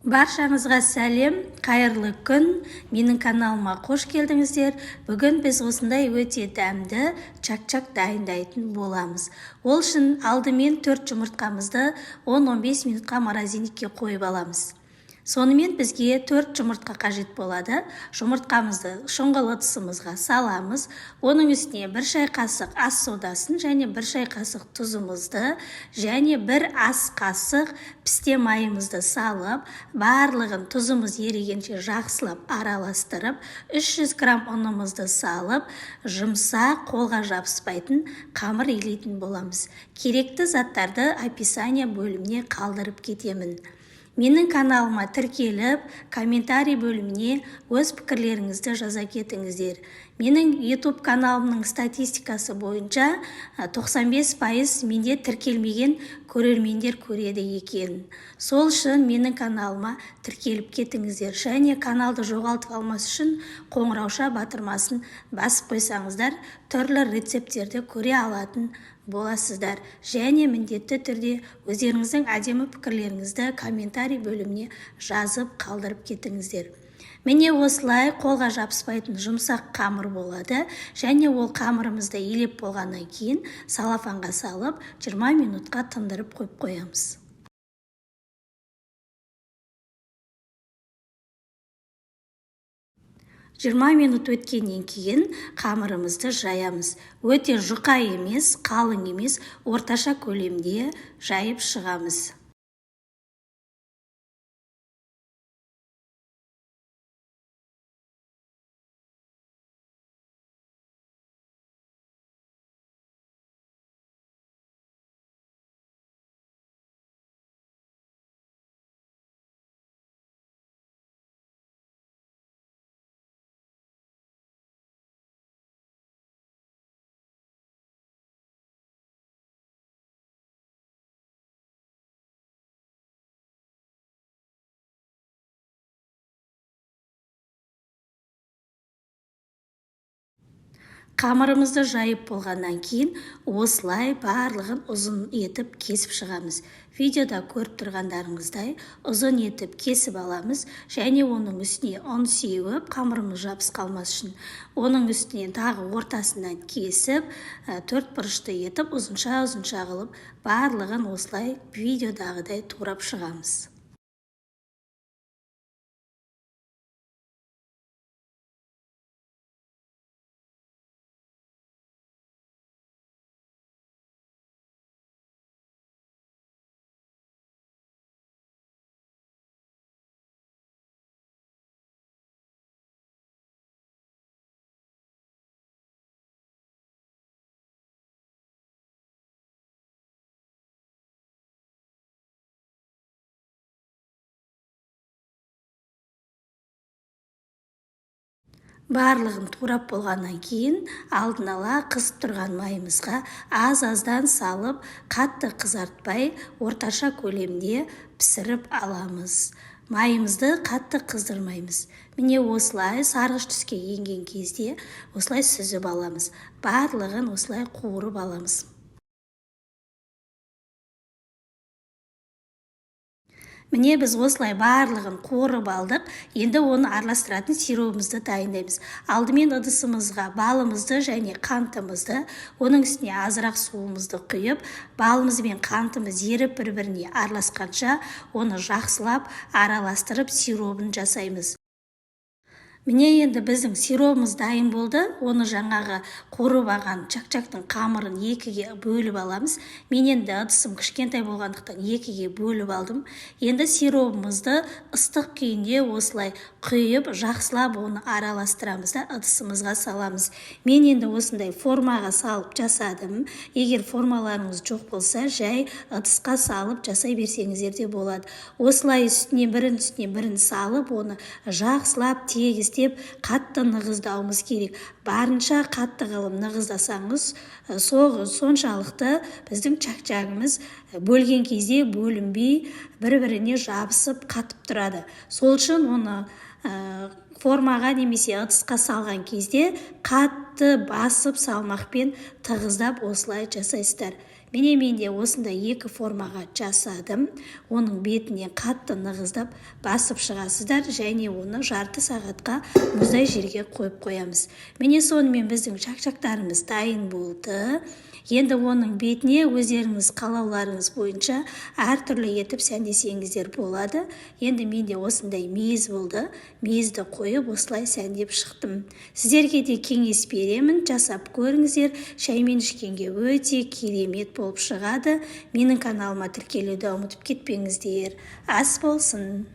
Баршаңызға сәлем, қайырлы күн. Менің каналыма қош келдіңіздер. Бүгін біз осындай өте дәмді чак-чак дайындайтын боламыз. Ол үшін алдымен 4 жұмыртқамызды 10-15 минутқа морозильникке қойып аламыз. Сонымен бізге 4 жұмыртқа қажет болады. Жұмыртқамызды шұңғыл ыдысымызға саламыз. Оның үстіне 1 шай қасық ас содасын және 1 шай қасық тұзымызды және 1 ас қасық пісте майымызды салып, барлығын тұзымыз ерігенше жақсылап араластырып, 300 грамм ұнымызды салып, жұмсақ, қолға жабыспайтын қамыр илейтін боламыз. Керекті заттарды описание бөліміне қалдырып кетемін. Менің каналыма тіркеліп, комментарий бөліміне өз пікірлеріңізді жаза кетіңіздер. Менің YouTube каналымның статистикасы бойынша 95% менде тіркелмеген көрермендер көреді екен. Сол үшін менің каналыма тіркеліп кетіңіздер. Және каналды жоғалтып алмас үшін қоңырауша батырмасын басып қойсаңыздар, түрлі рецепттерді көре алатын боласыздар. Және міндетті түрде өздеріңіздің әдемі пікірлеріңізді комментарий бөліміне жазып қалдырып кетіңіздер. Міне осылай қолға жабыспайтын жұмсақ қамыр болады. Және ол қамырымызды илеп болғаннан кейін салафанға салып 20 минутқа тындырып қойып қоямыз. Жиырма минут өткеннен кейін қамырымызды жаямыз. Өте жұқа емес, қалың емес, орташа көлемде жайып шығамыз. Қамырымызды жайып болғаннан кейін осылай барлығын ұзын етіп кесіп шығамыз. Видеода көріп тұрғандарыңыздай ұзын етіп кесіп аламыз және оның үстіне ұн сеуіп, қамырымыз жабыс қалмас үшін оның үстіне тағы ортасынан кесіп, 4 бұрышты етіп ұзынша қылып барлығын осылай видеодағыдай турап шығамыз. Барлығын турап болғаннан кейін алдын ала қызып тұрған майымызға аз-аздан салып, қатты қызартпай, орташа көлемде пісіріп аламыз. Майымызды қатты қыздырмаймыз. Міне осылай сарғыш түске енген кезде осылай сүзіп аламыз. Барлығын осылай қуырып аламыз. Міне біз осылай барлығын қуырып алдық. Енді оны араластыратын сиропымызды дайындаймыз. Алдымен ыдысымызға балымызды және қантымызды, оның үстіне азырақ суымызды құйып, балымыз бен қантымыз еріп бір-біріне араласқанша оны жақсылап араластырып сиропын жасаймыз. Міне енді біздің сиропымыз дайын болды. Оны жаңағы қуырып алған чак-чактың қамырын екіге бөліп аламыз. Мен енді ыдысым кішкентай болғандықтан екіге бөліп алдым. Енді сиропымызды ыстық күйінде осылай құйып, жақсылап оны араластырамыз да ыдысымызға саламыз. Мен енді осындай формаға салып жасадым. Егер формаларыңыз жоқ болса, жай ыдысқа салып жасай берсеңіздер де болады. Осылай үстіне бірін салып, оны жақсылап тегістеп қатты нығыздауымыз керек. Барынша қатты қылып нығыздасаңыз, соншалықты біздің чак-чагымыз бөлген кезде бөлінбей, бір-біріне жабысып қатып тұрады. Сол үшін оны формаға немесе ыдысқа салған кезде қатты басып салмақпен тығыздап осылай жасайсыздар. Міне мен де осындай 2 формаға жасадым. Оның бетіне қатты нығыздап басып шығасыздар және оны жарты сағатқа мұздай жерге қойып қоямыз. Міне сонымен біздің чак-чактарымыз дайын болды. Енді оның бетіне өздеріңіз қалауларыңыз бойынша әртүрлі етіп сәндесеңіздер болады. Енді менде осындай мейіз болды. Мейізді қойып осылай сәндеп шықтым. Сіздерге де кеңес беремін, жасап көріңіздер. Шаймен ішкенге өте керемет болып шығады. Менің каналыма тіркелуді ұмытып кетпеңіздер. Ас болсын.